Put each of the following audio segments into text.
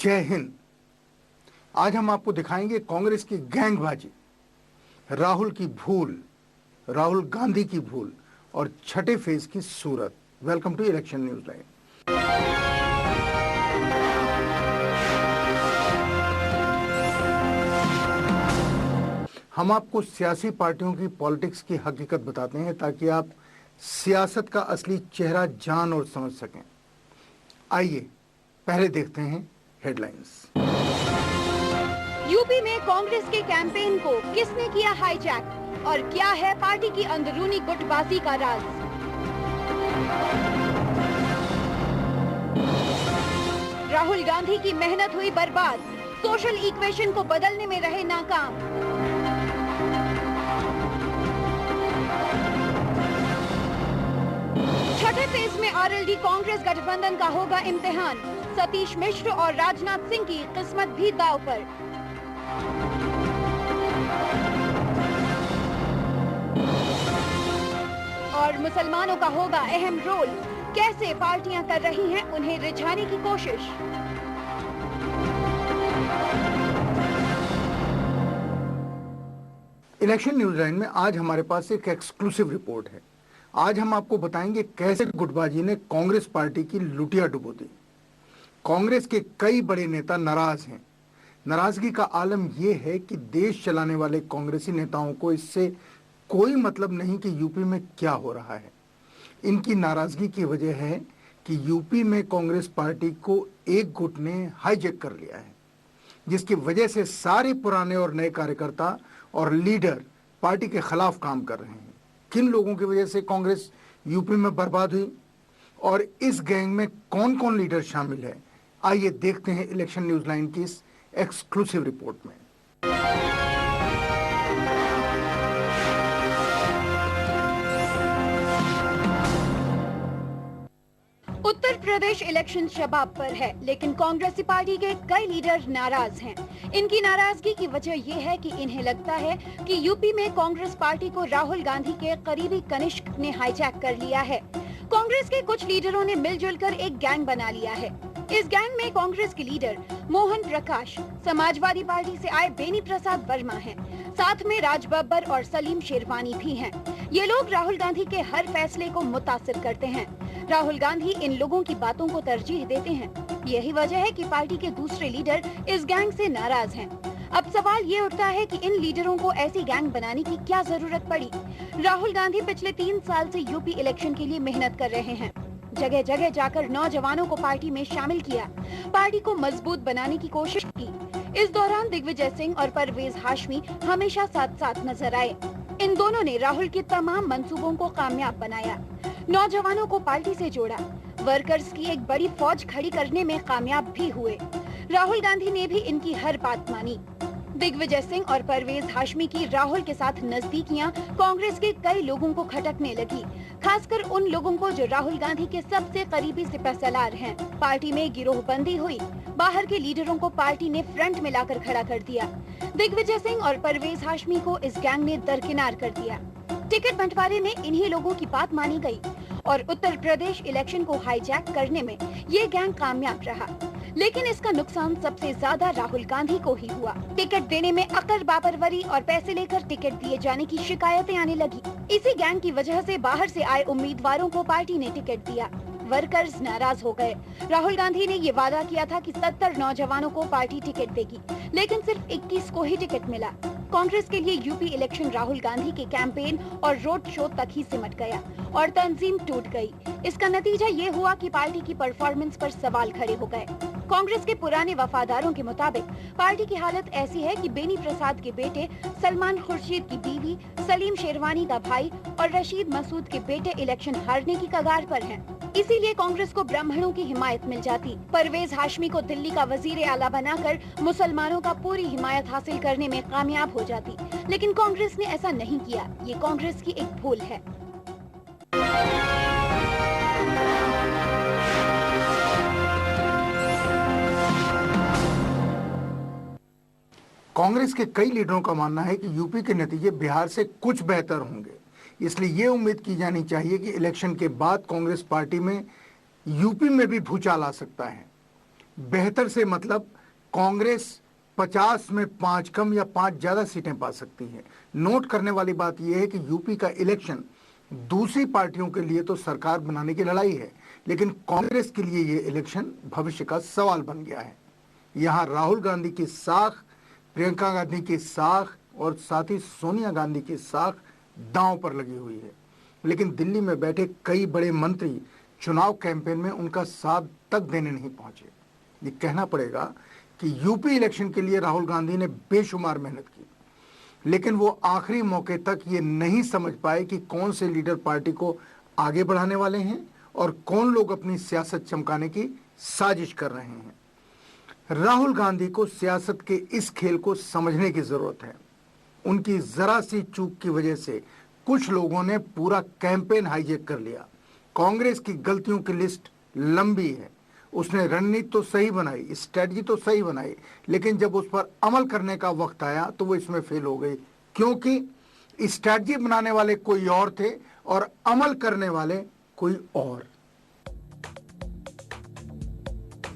जय हिंद। आज हम आपको दिखाएंगे कांग्रेस की गैंगबाजी, राहुल की भूल, राहुल गांधी की भूल और छठे फेज की सूरत। Welcome to election news line. हम आपको सियासी पार्टियों की पॉलिटिक्स की हकीकत बताते हैं ताकि आप सियासत का असली चेहरा जान और समझ सकें। आइए पहले देखते हैं हेडलाइंस। यूपी में कांग्रेस के कैंपेन को किसने किया हाईजैक और क्या है पार्टी की अंदरूनी गुटबाजी का राज? राहुल गांधी की मेहनत हुई बर्बाद, सोशल इक्वेशन को बदलने में रहे नाकाम। छठे फेज में आरएलडी कांग्रेस गठबंधन का होगा इम्तिहान, सतीश मिश्र और राजनाथ सिंह की किस्मत भी दांव पर। और मुसलमानों का होगा अहम रोल, कैसे पार्टियां कर रही हैं उन्हें रिझाने की कोशिश। इलेक्शन न्यूज लाइन में आज हमारे पास एक एक्सक्लूसिव रिपोर्ट है। आज हम आपको बताएंगे कैसे गुटबाजी ने कांग्रेस पार्टी की लुटिया डुबो दी। कांग्रेस के कई बड़े नेता नाराज हैं। नाराजगी का आलम यह है कि देश चलाने वाले कांग्रेसी नेताओं को इससे कोई मतलब नहीं कि यूपी में क्या हो रहा है। इनकी नाराजगी की वजह है कि यूपी में कांग्रेस पार्टी को एक गुट ने हाईजैक कर लिया है, जिसकी वजह से सारे पुराने और नए कार्यकर्ता और लीडर पार्टी के खिलाफ काम कर रहे हैं। किन लोगों की वजह से कांग्रेस यूपी में बर्बाद हुई और इस गैंग में कौन कौन लीडर शामिल है, आइए देखते हैं इलेक्शन न्यूज लाइन की इस एक्सक्लूसिव रिपोर्ट में। उत्तर प्रदेश इलेक्शन शबाब पर है, लेकिन कांग्रेसी पार्टी के कई लीडर नाराज हैं। इनकी नाराजगी की वजह ये है कि इन्हें लगता है कि यूपी में कांग्रेस पार्टी को राहुल गांधी के करीबी कनिष्क ने हाईजैक कर लिया है। कांग्रेस के कुछ लीडरों ने मिलजुल कर एक गैंग बना लिया है। इस गैंग में कांग्रेस के लीडर मोहन प्रकाश, समाजवादी पार्टी से आए बेनी प्रसाद वर्मा हैं, साथ में राज बब्बर और सलीम शेरवानी भी हैं। ये लोग राहुल गांधी के हर फैसले को मुतासिर करते हैं। राहुल गांधी इन लोगों की बातों को तरजीह देते हैं। यही वजह है कि पार्टी के दूसरे लीडर इस गैंग से नाराज हैं। अब सवाल ये उठता है कि इन लीडरों को ऐसी गैंग बनाने की क्या जरूरत पड़ी? राहुल गांधी पिछले 3 साल से यूपी इलेक्शन के लिए मेहनत कर रहे हैं। जगह जगह जाकर नौजवानों को पार्टी में शामिल किया, पार्टी को मजबूत बनाने की कोशिश की। इस दौरान दिग्विजय सिंह और परवेज हाशमी हमेशा साथ साथ नजर आए। इन दोनों ने राहुल के तमाम मंसूबों को कामयाब बनाया, नौजवानों को पार्टी से जोड़ा, वर्कर्स की एक बड़ी फौज खड़ी करने में कामयाब भी हुए। राहुल गांधी ने भी इनकी हर बात मानी। दिग्विजय सिंह और परवेज हाशमी की राहुल के साथ नजदीकियां कांग्रेस के कई लोगों को खटकने लगी, खासकर उन लोगों को जो राहुल गांधी के सबसे करीबी सिपहसालार हैं। पार्टी में गिरोहबंदी हुई, बाहर के लीडरों को पार्टी ने फ्रंट में लाकर खड़ा कर दिया। दिग्विजय सिंह और परवेज हाशमी को इस गैंग ने दरकिनार कर दिया। टिकट बंटवारे में इन्हीं लोगों की बात मानी गई और उत्तर प्रदेश इलेक्शन को हाईजैक करने में ये गैंग कामयाब रहा। लेकिन इसका नुकसान सबसे ज्यादा राहुल गांधी को ही हुआ। टिकट देने में अकर बापरवरी और पैसे लेकर टिकट दिए जाने की शिकायतें आने लगी। इसी गैंग की वजह से बाहर से आए उम्मीदवारों को पार्टी ने टिकट दिया। वर्कर्स नाराज हो गए। राहुल गांधी ने ये वादा किया था कि 70 नौजवानों को पार्टी टिकट देगी, लेकिन सिर्फ 21 को ही टिकट मिला। कांग्रेस के लिए यूपी इलेक्शन राहुल गांधी के कैंपेन और रोड शो तक ही सिमट गया और तंजीम टूट गई। इसका नतीजा ये हुआ कि पार्टी की परफॉर्मेंस पर सवाल खड़े हो गए। कांग्रेस के पुराने वफादारों के मुताबिक पार्टी की हालत ऐसी है कि बेनी प्रसाद के बेटे सलमान खुर्शीद की बीवी, सलीम शेरवानी का भाई और रशीद मसूद के बेटे इलेक्शन हारने की कगार पर हैं। इसीलिए कांग्रेस को ब्राह्मणों की हिमायत मिल जाती। परवेज हाशमी को दिल्ली का वजीर आला बनाकर मुसलमानों का पूरी हिमायत हासिल करने में कामयाब हो जाती, लेकिन कांग्रेस ने ऐसा नहीं किया। ये कांग्रेस की एक भूल है। कांग्रेस के कई लीडरों का मानना है कि यूपी के नतीजे बिहार से कुछ बेहतर होंगे, इसलिए ये उम्मीद की जानी चाहिए कि इलेक्शन के बाद कांग्रेस पार्टी में यूपी में भी भूचाल आ सकता है। बेहतर से मतलब कांग्रेस 50 में 5 कम या 5 ज्यादा सीटें पा सकती है। नोट करने वाली बात यह है कि यूपी का इलेक्शन दूसरी पार्टियों के लिए तो सरकार बनाने की लड़ाई है, लेकिन कांग्रेस के लिए यह इलेक्शन भविष्य का सवाल बन गया है। यहां राहुल गांधी की साख, प्रियंका गांधी की साख और साथ ही सोनिया गांधी की साख दांव पर लगी हुई है। लेकिन दिल्ली में बैठे कई बड़े मंत्री चुनाव कैंपेन में उनका साथ तक देने नहीं पहुंचे। ये कहना पड़ेगा कि यूपी इलेक्शन के लिए राहुल गांधी ने बेशुमार मेहनत की, लेकिन वो आखिरी मौके तक ये नहीं समझ पाए कि कौन से लीडर पार्टी को आगे बढ़ाने वाले हैं और कौन लोग अपनी सियासत चमकाने की साजिश कर रहे हैं। राहुल गांधी को सियासत के इस खेल को समझने की जरूरत है। उनकी जरा सी चूक की वजह से कुछ लोगों ने पूरा कैंपेन हाईजैक कर लिया। कांग्रेस की गलतियों की लिस्ट लंबी है। उसने रणनीति तो सही बनाई, स्ट्रेटजी तो सही बनाई, लेकिन जब उस पर अमल करने का वक्त आया तो वो इसमें फेल हो गई, क्योंकि स्ट्रेटजी बनाने वाले कोई और थे और अमल करने वाले कोई और।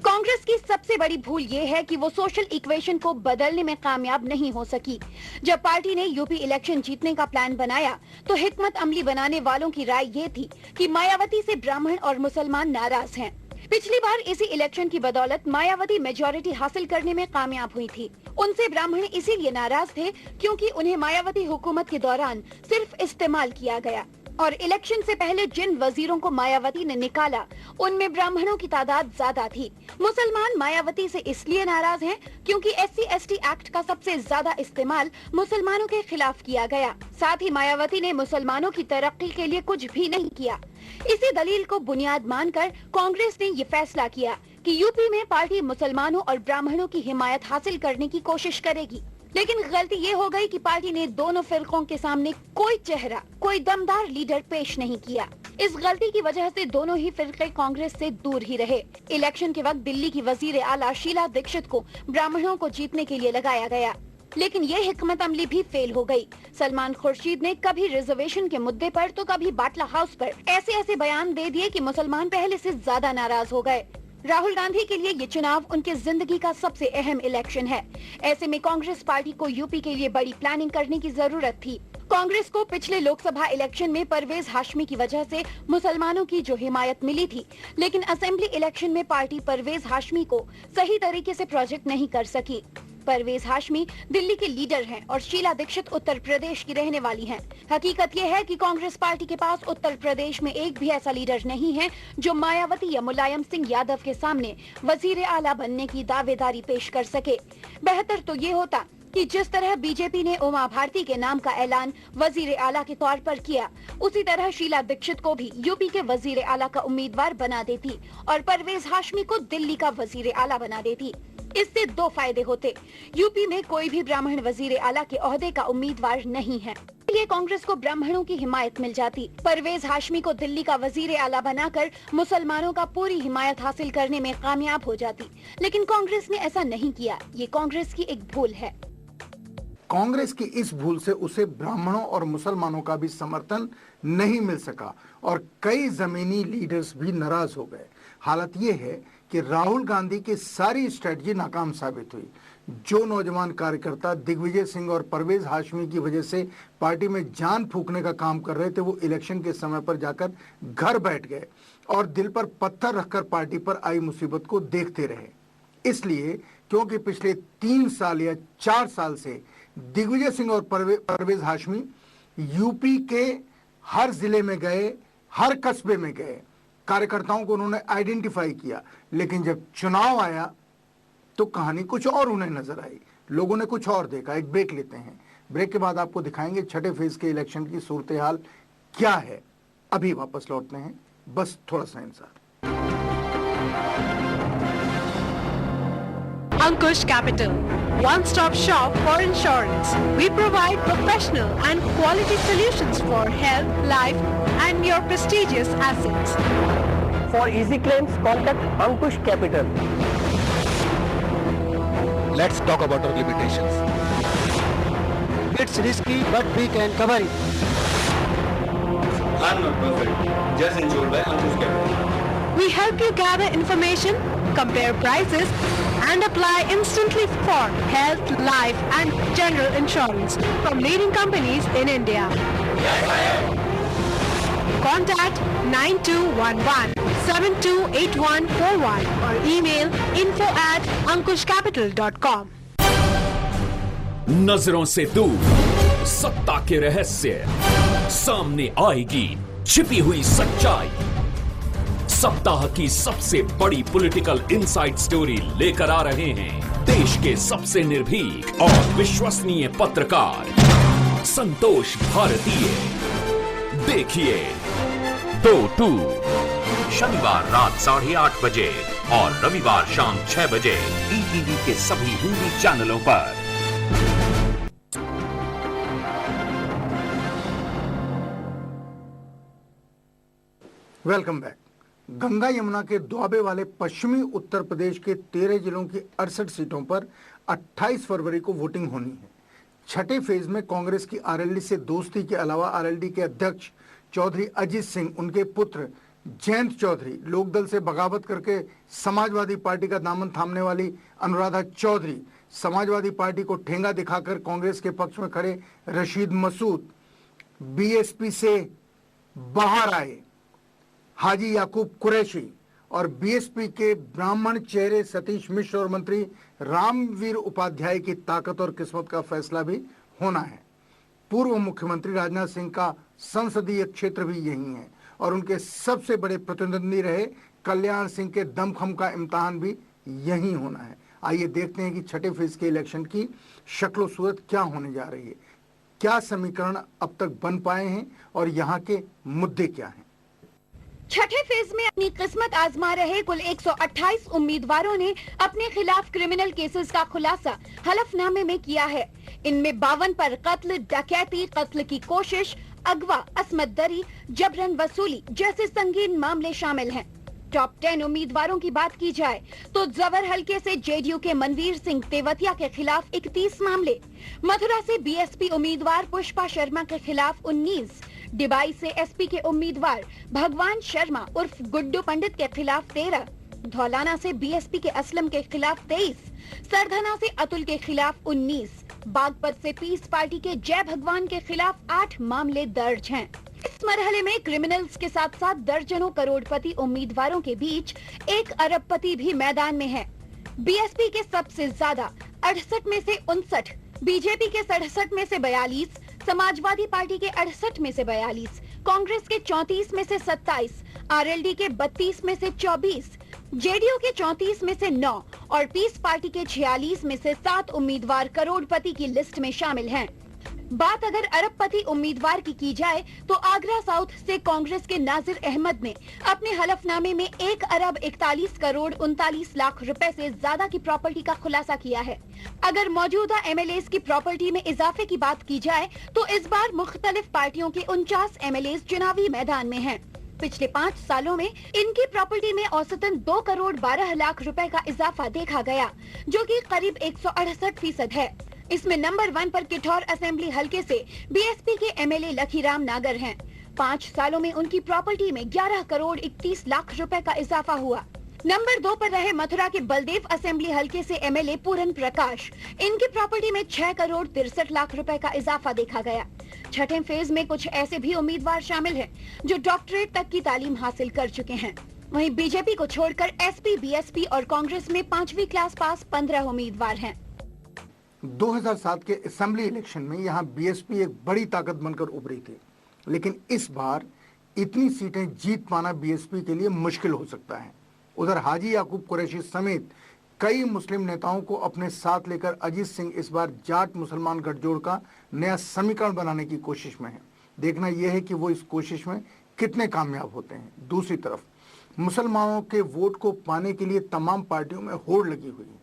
कांग्रेस की सबसे बड़ी भूल ये है कि वो सोशल इक्वेशन को बदलने में कामयाब नहीं हो सकी। जब पार्टी ने यूपी इलेक्शन जीतने का प्लान बनाया तो हिकमत अमली बनाने वालों की राय ये थी कि मायावती से ब्राह्मण और मुसलमान नाराज हैं। पिछली बार इसी इलेक्शन की बदौलत मायावती मेजॉरिटी हासिल करने में कामयाब हुई थी। उनसे ब्राह्मण इसीलिए नाराज थे क्योंकि उन्हें मायावती हुकूमत के दौरान सिर्फ इस्तेमाल किया गया और इलेक्शन से पहले जिन वजीरों को मायावती ने निकाला उनमें ब्राह्मणों की तादाद ज्यादा थी। मुसलमान मायावती से इसलिए नाराज हैं क्योंकि SC/ST एक्ट का सबसे ज्यादा इस्तेमाल मुसलमानों के खिलाफ किया गया। साथ ही मायावती ने मुसलमानों की तरक्की के लिए कुछ भी नहीं किया। इसी दलील को बुनियाद मानकर कांग्रेस ने ये फैसला किया कि यूपी में पार्टी मुसलमानों और ब्राह्मणों की हिमायत हासिल करने की कोशिश करेगी। लेकिन गलती ये हो गई कि पार्टी ने दोनों फिरकों के सामने कोई चेहरा, कोई दमदार लीडर पेश नहीं किया। इस गलती की वजह से दोनों ही फिरके कांग्रेस से दूर ही रहे। इलेक्शन के वक्त दिल्ली की वजीर आला शीला दीक्षित को ब्राह्मणों को जीतने के लिए लगाया गया, लेकिन ये हिकमत अमली भी फेल हो गई। सलमान खुर्शीद ने कभी रिजर्वेशन के मुद्दे पर तो कभी बाटला हाउस पर ऐसे बयान दे दिए कि मुसलमान पहले से ज्यादा नाराज हो गए। राहुल गांधी के लिए ये चुनाव उनके जिंदगी का सबसे अहम इलेक्शन है। ऐसे में कांग्रेस पार्टी को यूपी के लिए बड़ी प्लानिंग करने की जरूरत थी। कांग्रेस को पिछले लोकसभा इलेक्शन में परवेज हाशमी की वजह से मुसलमानों की जो हिमायत मिली थी, लेकिन असेंबली इलेक्शन में पार्टी परवेज हाशमी को सही तरीके से प्रोजेक्ट नहीं कर सकी। परवेज हाशमी दिल्ली के लीडर हैं और शीला दीक्षित उत्तर प्रदेश की रहने वाली हैं। हकीकत यह है कि कांग्रेस पार्टी के पास उत्तर प्रदेश में एक भी ऐसा लीडर नहीं है जो मायावती या मुलायम सिंह यादव के सामने वजीर आला बनने की दावेदारी पेश कर सके। बेहतर तो ये होता कि जिस तरह बीजेपी ने उमा भारती के नाम का ऐलान वजीर आला के तौर पर किया, उसी तरह शीला दीक्षित को भी यूपी के वजीर आला का उम्मीदवार बना देती और परवेज हाशमी को दिल्ली का वजीर आला बना देती। इससे दो फायदे होते। यूपी में कोई भी ब्राह्मण वजीर आला के ओहदे का उम्मीदवार नहीं है, ये कांग्रेस को ब्राह्मणों की हिमायत मिल जाती। परवेज हाशमी को दिल्ली का वजीर आला बनाकर मुसलमानों का पूरी हिमायत हासिल करने में कामयाब हो जाती, लेकिन कांग्रेस ने ऐसा नहीं किया। ये कांग्रेस की एक भूल है। कांग्रेस की इस भूल से उसे ब्राह्मणों और मुसलमानों का भी समर्थन नहीं मिल सका और कई जमीनी लीडर्स भी नाराज हो गए। हालत ये है कि राहुल गांधी की सारी स्ट्रेटजी नाकाम साबित हुई। जो नौजवान कार्यकर्ता दिग्विजय सिंह और परवेज हाशमी की वजह से पार्टी में जान फूकने का काम कर रहे थे, वो इलेक्शन के समय पर जाकर घर बैठ गए और दिल पर पत्थर रखकर पार्टी पर आई मुसीबत को देखते रहे। इसलिए क्योंकि पिछले 3 साल या 4 साल से दिग्विजय सिंह और परवेज हाशमी यूपी के हर जिले में गए, हर कस्बे में गए, कार्यकर्ताओं को उन्होंने आइडेंटिफाई किया, लेकिन जब चुनाव आया तो कहानी कुछ और उन्हें नजर आई। लोगों ने कुछ और देखा। एक ब्रेक लेते हैं, ब्रेक के बाद आपको दिखाएंगे छठे फेज के इलेक्शन की सूरत हाल क्या है। अभी वापस लौटते हैं, बस थोड़ा सा इंतजार। Ankush Capital, one-stop shop for insurance. We provide professional and quality solutions for health, life and your prestigious assets. For easy claims, contact Ankush Capital. Let's talk about our limitations. It's risky, but we can cover it. I'm not perfect. Just insured by Ankush Capital. We help you gather information, compare prices and apply instantly for health, life and general insurance from leading companies in India. Contact 9211-728141 or email info@ankushcapital.com. नजरों से दूर सत्ता के रहस्य सामने आएगी, छिपी हुई सच्चाई। सप्ताह की सबसे बड़ी पॉलिटिकल इनसाइड स्टोरी लेकर आ रहे हैं देश के सबसे निर्भीक और विश्वसनीय पत्रकार संतोष भारतीय। देखिए 2-2 शनिवार रात 8:30 बजे और रविवार शाम 6 बजे ईटीवी के सभी हिंदी चैनलों पर। Welcome back. गंगा यमुना के दुआबे वाले पश्चिमी उत्तर प्रदेश के 13 जिलों की 68 सीटों पर 28 फरवरी को वोटिंग होनी है। छठे फेज में कांग्रेस की आरएलडी से दोस्ती के अलावा आरएलडी के अध्यक्ष चौधरी अजीत सिंह, उनके पुत्र जयंत चौधरी, लोकदल से बगावत करके समाजवादी पार्टी का दामन थामने वाली अनुराधा चौधरी, समाजवादी पार्टी को ठेंगा दिखाकर कांग्रेस के पक्ष में खड़े रशीद मसूद, बीएसपी से बाहर आए हाजी याकूब कुरैशी और बीएसपी के ब्राह्मण चेहरे सतीश मिश्र और मंत्री रामवीर उपाध्याय की ताकत और किस्मत का फैसला भी होना है। पूर्व मुख्यमंत्री राजनाथ सिंह का संसदीय क्षेत्र भी यही है और उनके सबसे बड़े प्रतिद्वंदी रहे कल्याण सिंह के दमखम का इम्तिहान भी यही होना है। आइए देखते हैं कि छठे फेज के इलेक्शन की शक्ल सूरत क्या होने जा रही है, क्या समीकरण अब तक बन पाए हैं और यहाँ के मुद्दे क्या हैं। छठे फेज में अपनी किस्मत आजमा रहे कुल 128 उम्मीदवारों ने अपने खिलाफ क्रिमिनल केसेस का खुलासा हलफनामे में किया है। इनमें 52 पर कत्ल, डकैती, कत्ल की कोशिश, अगवा, असमत दरी, जबरन वसूली जैसे संगीन मामले शामिल हैं। टॉप 10 उम्मीदवारों की बात की जाए तो जवर हलके से जेडीयू के मनवीर सिंह तेवतिया के खिलाफ 31 मामले, मथुरा से बीएसपी उम्मीदवार पुष्पा शर्मा के खिलाफ 19, डिबाई से एसपी के उम्मीदवार भगवान शर्मा उर्फ गुड्डू पंडित के खिलाफ 13, धौलाना से बीएसपी के असलम के खिलाफ 23, सरधना से अतुल के खिलाफ 19, बागपत से पीस पार्टी के जय भगवान के खिलाफ 8 मामले दर्ज हैं। इस मरहले में क्रिमिनल्स के साथ साथ दर्जनों करोड़पति उम्मीदवारों के बीच 1 अरबपति भी मैदान में है। बीएसपी के सबसे ज्यादा 68 में से 59, बीजेपी के 67 में से 42, समाजवादी पार्टी के 68 में से 42, कांग्रेस के 34 में से 27, आरएलडी के 32 में से 24, जेडीयू के 34 में से 9 और पीस पार्टी के 46 में से 7 उम्मीदवार करोड़पति की लिस्ट में शामिल हैं। बात अगर अरबपति उम्मीदवार की जाए तो आगरा साउथ से कांग्रेस के नाजिर अहमद ने अपने हलफनामे में 1 अरब 41 करोड़ 39 लाख रुपए से ज्यादा की प्रॉपर्टी का खुलासा किया है। अगर मौजूदा एमएलएस की प्रॉपर्टी में इजाफे की बात की जाए तो इस बार मुख्तलिफ पार्टियों के 49 एमएलएस चुनावी मैदान में हैं। पिछले 5 सालों में इनकी प्रॉपर्टी में औसतन 2 करोड़ 12 लाख रुपए का इजाफा देखा गया, जो कि करीब 168% है। इसमें नंबर 1 पर किठौर असेंबली हलके से बीएसपी के एमएलए लखीराम नागर हैं। 5 सालों में उनकी प्रॉपर्टी में 11 करोड़ 31 लाख रुपए का इजाफा हुआ। नंबर 2 पर रहे मथुरा के बलदेव असेंबली हलके से एमएलए पूरन प्रकाश, इनकी प्रॉपर्टी में 6 करोड़ 63 लाख रुपए का इजाफा देखा गया। छठे फेज में कुछ ऐसे भी उम्मीदवार शामिल हैं जो डॉक्टरेट तक की तालीम हासिल कर चुके हैं। वहीं बीजेपी को छोड़कर एसपी, बीएसपी और कांग्रेस में 5वीं क्लास पास 15 उम्मीदवार हैं। 2007 के असेंबली इलेक्शन में यहां बीएसपी एक बड़ी ताकत बनकर उभरी थी, लेकिन इस बार इतनी सीटें जीत पाना बीएसपी के लिए मुश्किल हो सकता है। उधर हाजी याकूब कुरैशी समेत कई मुस्लिम नेताओं को अपने साथ लेकर अजीत सिंह इस बार जाट मुसलमान गठजोड़ का नया समीकरण बनाने की कोशिश में है। देखना यह है कि वो इस कोशिश में कितने कामयाब होते हैं। दूसरी तरफ मुसलमानों के वोट को पाने के लिए तमाम पार्टियों में होड़ लगी हुई है।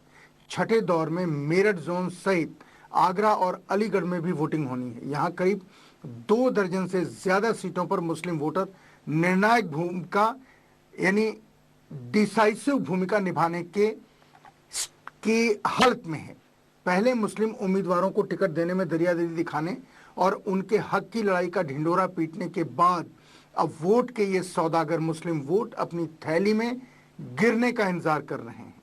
छठे दौर में मेरठ जोन सहित आगरा और अलीगढ़ में भी वोटिंग होनी है। यहाँ करीब 2 दर्जन से ज्यादा सीटों पर मुस्लिम वोटर निर्णायक भूमिका यानी डिसाइसिव भूमिका निभाने के हालत में है। पहले मुस्लिम उम्मीदवारों को टिकट देने में दरियादिली दिखाने और उनके हक की लड़ाई का ढिंडोरा पीटने के बाद अब वोट के ये सौदागर मुस्लिम वोट अपनी थैली में गिरने का इंतजार कर रहे हैं।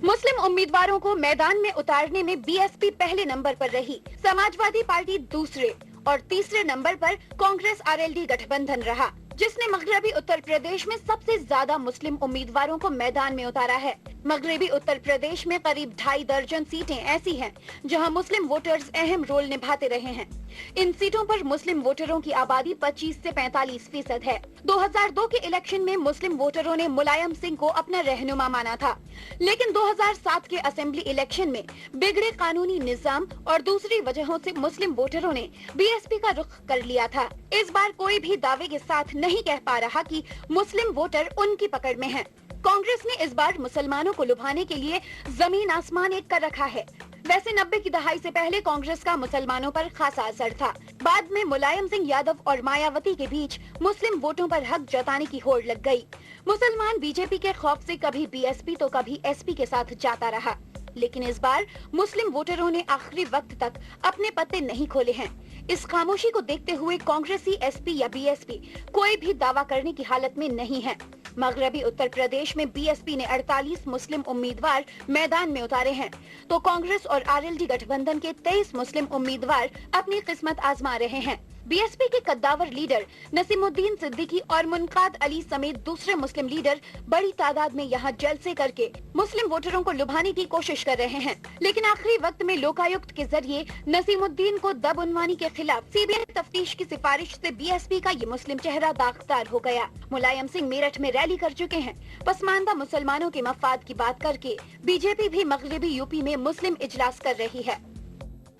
मुस्लिम उम्मीदवारों को मैदान में उतारने में बीएसपी पहले नंबर पर रही, समाजवादी पार्टी दूसरे और तीसरे नंबर पर कांग्रेस आरएलडी गठबंधन रहा, जिसने मगरबी उत्तर प्रदेश में सबसे ज्यादा मुस्लिम उम्मीदवारों को मैदान में उतारा है। मगरबी उत्तर प्रदेश में करीब 2.5 दर्जन सीटें ऐसी हैं जहां मुस्लिम वोटर्स अहम रोल निभाते रहे हैं। इन सीटों पर मुस्लिम वोटरों की आबादी 25 से 45% है। 2002 के इलेक्शन में मुस्लिम वोटरों ने मुलायम सिंह को अपना रहनुमा माना था, लेकिन 2007 के असेंबली इलेक्शन में बिगड़े कानूनी निजाम और दूसरी वजहों से मुस्लिम वोटरों ने बीएसपी का रुख कर लिया था। इस बार कोई भी दावे के साथ नहीं कह पा रहा कि मुस्लिम वोटर उनकी पकड़ में हैं। कांग्रेस ने इस बार मुसलमानों को लुभाने के लिए जमीन आसमान एक कर रखा है। वैसे 90 की दहाई से पहले कांग्रेस का मुसलमानों पर खासा असर था। बाद में मुलायम सिंह यादव और मायावती के बीच मुस्लिम वोटों पर हक जताने की होड़ लग गई। मुसलमान बीजेपी के खौफ से कभी बीएसपी तो कभी एसपी के साथ जाता रहा, लेकिन इस बार मुस्लिम वोटरों ने आखिरी वक्त तक अपने पत्ते नहीं खोले हैं। इस खामोशी को देखते हुए कांग्रेसी एसपी या बीएसपी कोई भी दावा करने की हालत में नहीं है। मगरबी उत्तर प्रदेश में बीएसपी ने 48 मुस्लिम उम्मीदवार मैदान में उतारे हैं, तो कांग्रेस और आरएलडी गठबंधन के 23 मुस्लिम उम्मीदवार अपनी किस्मत आजमा रहे हैं। बीएसपी के कद्दावर लीडर नसीमुद्दीन सिद्दीकी और मुनकाद अली समेत दूसरे मुस्लिम लीडर बड़ी तादाद में यहां जलसे करके मुस्लिम वोटरों को लुभाने की कोशिश कर रहे हैं, लेकिन आखिरी वक्त में लोकायुक्त के जरिए नसीमुद्दीन को दबउनवानी के खिलाफ सीबीआई तफ्तीश की सिफारिश से बीएसपी का ये मुस्लिम चेहरा दागदार हो गया। मुलायम सिंह मेरठ में रैली कर चुके हैं। पसमानदा मुसलमानों के मफाद की बात करके बीजेपी भी मगरबी यूपी में मुस्लिम इजलास कर रही है।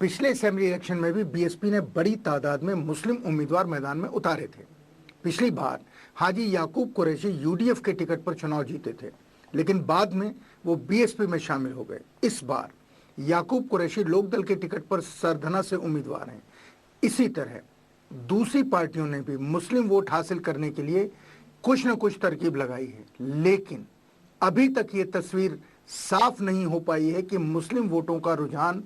पिछले असेंबली इलेक्शन में भी बीएसपी ने बड़ी तादाद में मुस्लिम उम्मीदवार मैदान में उतारे थे। पिछली बार हाजी याकूब कुरैशी यूडीएफ के टिकट पर चुनाव जीते थे, लेकिन बाद में वो बीएसपी में शामिल हो गए। इस बार याकूब कुरैशी लोकदल के टिकट पर सरधना से उम्मीदवार हैं। इसी तरह दूसरी पार्टियों ने भी मुस्लिम वोट हासिल करने के लिए कुछ न कुछ तरकीब लगाई है, लेकिन अभी तक ये तस्वीर साफ नहीं हो पाई है कि मुस्लिम वोटों का रुझान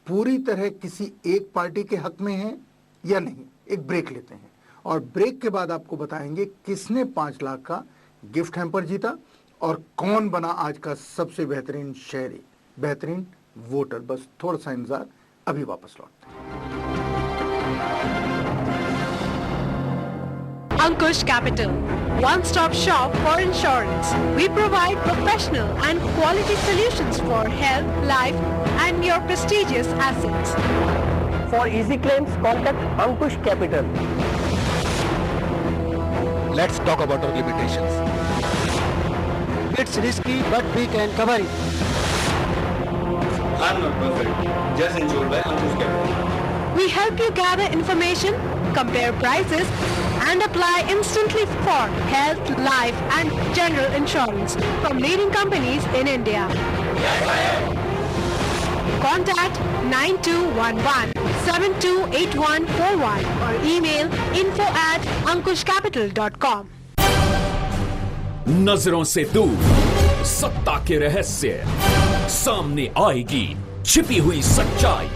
पूरी तरह किसी एक पार्टी के हक में है या नहीं। एक ब्रेक लेते हैं और ब्रेक के बाद आपको बताएंगे किसने 5 लाख का गिफ्ट हैम्पर जीता और कौन बना आज का सबसे बेहतरीन शहरी, बेहतरीन वोटर। बस थोड़ा सा इंतजार, अभी वापस लौटते हैं। Ankush Capital, one-stop shop for insurance. We provide professional and quality solutions for health, life and your prestigious assets. For easy claims, contact Ankush Capital. Let's talk about our limitations. It's risky, but we can cover it. I'm not perfect. Just insured by Ankush Capital. We help you gather information, compare prices and apply instantly for health, life and general insurance from leading companies in India. Contact 9211-728141 or email info@ankushcapital.com. नजरों से दूर सत्ता के रहस्य, सामने आएगी छिपी हुई सच्चाई।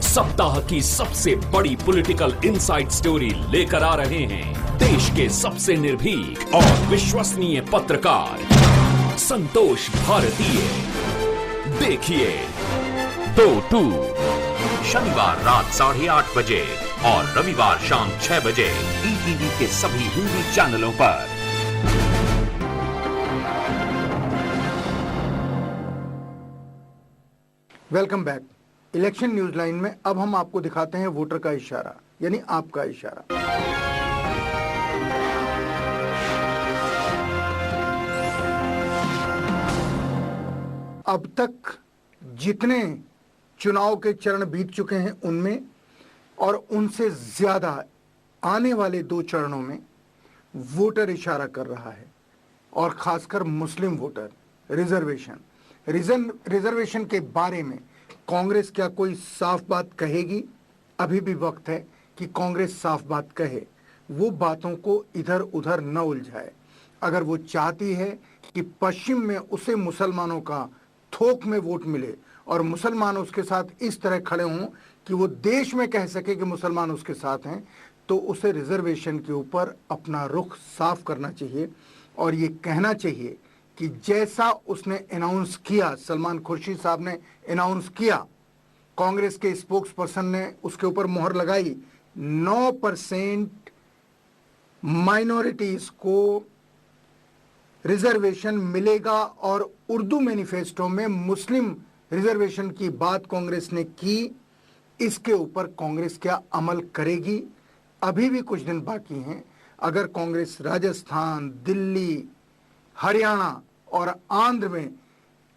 सप्ताह की सबसे बड़ी पॉलिटिकल इनसाइड स्टोरी लेकर आ रहे हैं देश के सबसे निर्भीक और विश्वसनीय पत्रकार संतोष भारतीय। देखिए 2-2 शनिवार रात 8:30 बजे और रविवार शाम 6 बजे ईटीवी के सभी हिंदी चैनलों पर। Welcome back. Election news line में अब हम आपको दिखाते हैं वोटर का इशारा, यानी आपका इशारा। अब तक जितने चुनाव के चरण बीत चुके हैं उनमें और उनसे ज्यादा आने वाले 2 चरणों में वोटर इशारा कर रहा है, और खासकर मुस्लिम वोटर। रिजर्वेशन के बारे में कांग्रेस क्या कोई साफ बात कहेगी? अभी भी वक्त है कि कांग्रेस साफ बात कहे, वो बातों को इधर उधर न उलझाए। अगर वो चाहती है कि पश्चिम में उसे मुसलमानों का थोक में वोट मिले और मुसलमान उसके साथ इस तरह खड़े हों कि वो देश में कह सके कि मुसलमान उसके साथ हैं, तो उसे रिजर्वेशन के ऊपर अपना रुख साफ करना चाहिए और ये कहना चाहिए कि जैसा उसने अनाउंस किया, सलमान खुर्शीद साहब ने अनाउंस किया, कांग्रेस के स्पोक्स पर्सन ने उसके ऊपर मोहर लगाई, 9% माइनॉरिटीज को रिजर्वेशन मिलेगा और उर्दू मैनिफेस्टो में मुस्लिम रिजर्वेशन की बात कांग्रेस ने की। इसके ऊपर कांग्रेस क्या अमल करेगी? अभी भी कुछ दिन बाकी हैं। अगर कांग्रेस राजस्थान, दिल्ली, हरियाणा और आंध्र में,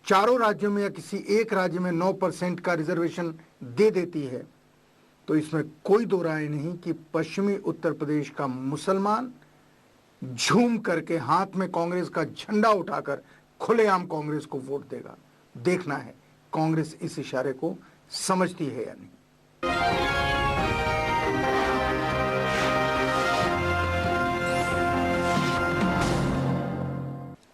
चारों राज्यों में या किसी एक राज्य में 9% का रिजर्वेशन दे देती है तो इसमें कोई दो राय नहीं कि पश्चिमी उत्तर प्रदेश का मुसलमान झूम करके हाथ में कांग्रेस का झंडा उठाकर खुलेआम कांग्रेस को वोट देगा। देखना है कांग्रेस इस इशारे को समझती है या नहीं।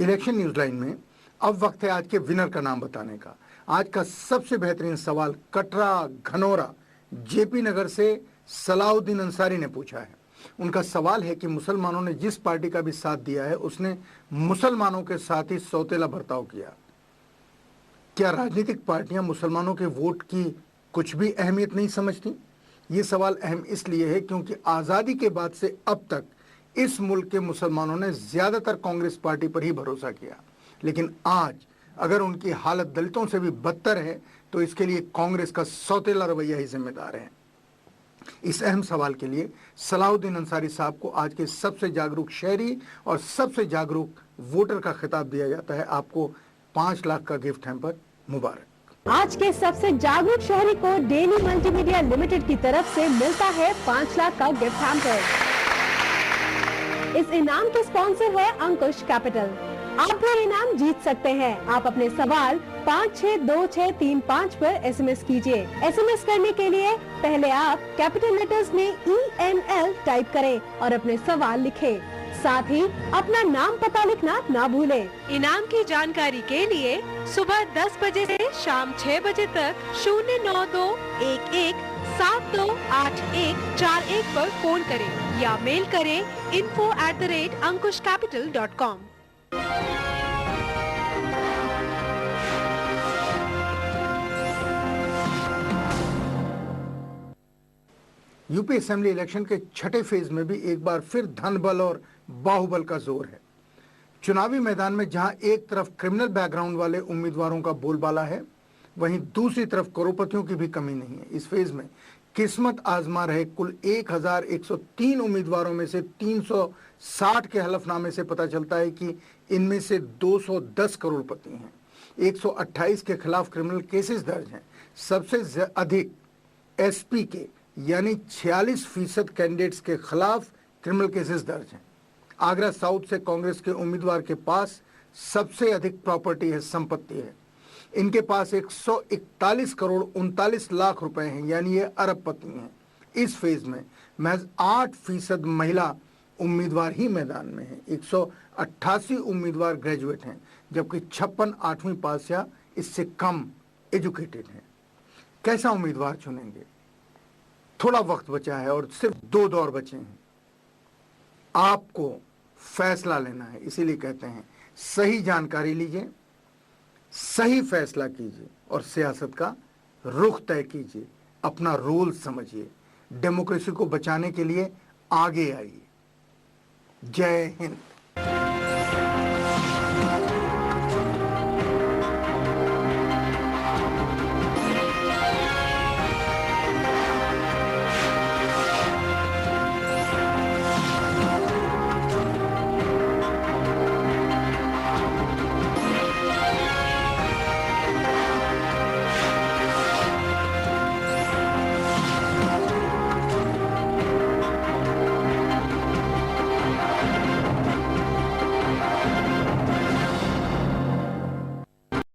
इलेक्शन न्यूज लाइन में अब वक्त है आज के विनर का नाम बताने का। आज का सबसे बेहतरीन सवाल कटरा, घनौरा, जेपी नगर से सलाउद्दीन अंसारी ने पूछा है। उनका सवाल है कि मुसलमानों ने जिस पार्टी का भी साथ दिया है उसने मुसलमानों के साथ ही सौतेला बर्ताव किया। क्या राजनीतिक पार्टियां मुसलमानों के वोट की कुछ भी अहमियत नहीं समझती? ये सवाल अहम इसलिए है क्योंकि आज़ादी के बाद से अब तक इस मुल्क के मुसलमानों ने ज्यादातर कांग्रेस पार्टी पर ही भरोसा किया, लेकिन आज अगर उनकी हालत दलितों से भी बदतर है तो इसके लिए कांग्रेस का सौतेला रवैया ही जिम्मेदार है। इस अहम सवाल के लिए सलाउद्दीन अंसारी साहब को आज के सबसे जागरूक शहरी और सबसे जागरूक वोटर का खिताब दिया जाता है। आपको 5 लाख का गिफ्ट हैम्पर मुबारक। आज के सबसे जागरूक शहरी को डेली मल्टीमीडिया लिमिटेड की तरफ से मिलता है 5 लाख का गिफ्ट हैम्पर। इस इनाम के स्पॉन्सर है अंकुश कैपिटल। आप भी इनाम जीत सकते हैं। आप अपने सवाल 562635 पर एसएमएस कीजिए। एसएमएस करने के लिए पहले आप कैपिटल लेटर्स में ENL टाइप करें और अपने सवाल लिखें। साथ ही अपना नाम पता लिखना ना भूलें। इनाम की जानकारी के लिए सुबह 10 बजे से शाम 6 बजे तक 09211728141 पर फोन करें या मेल करें info@ankushcapital.com। यूपी असेंबली इलेक्शन के छठे फेज में भी एक बार फिर धन बल और बाहुबल का जोर है। चुनावी मैदान में जहां एक तरफ क्रिमिनल बैकग्राउंड वाले उम्मीदवारों का बोलबाला है, वहीं दूसरी तरफ करोड़पतियों की भी कमी नहीं है। इस फेज में किस्मत आजमा रहे कुल 1103 उम्मीदवारों में से 360 के हलफनामे से पता चलता है कि इनमें से 210 करोड़पति हैं। 128 के खिलाफ क्रिमिनल केसेस दर्ज हैं। सबसे अधिक एसपी के यानी 46% कैंडिडेट्स के खिलाफ क्रिमिनल केसेस दर्ज हैं। आगरा साउथ से कांग्रेस के उम्मीदवार के पास सबसे अधिक प्रॉपर्टी है, संपत्ति है। इनके पास 141 करोड़ 39 लाख रुपए हैं, यानी ये अरबपति हैं। इस फेज में महज 8% महिला उम्मीदवार ही मैदान में हैं। 188 उम्मीदवार ग्रेजुएट हैं, जबकि 56 8वीं पास या इससे कम एजुकेटेड हैं। कैसा उम्मीदवार चुनेंगे? थोड़ा वक्त बचा है और सिर्फ 2 दौर बचे हैं। आपको फैसला लेना है, इसीलिए कहते हैं सही जानकारी लीजिए, सही फैसला कीजिए और सियासत का रुख तय कीजिए। अपना रोल समझिए। डेमोक्रेसी को बचाने के लिए आगे आइए। जय हिंद।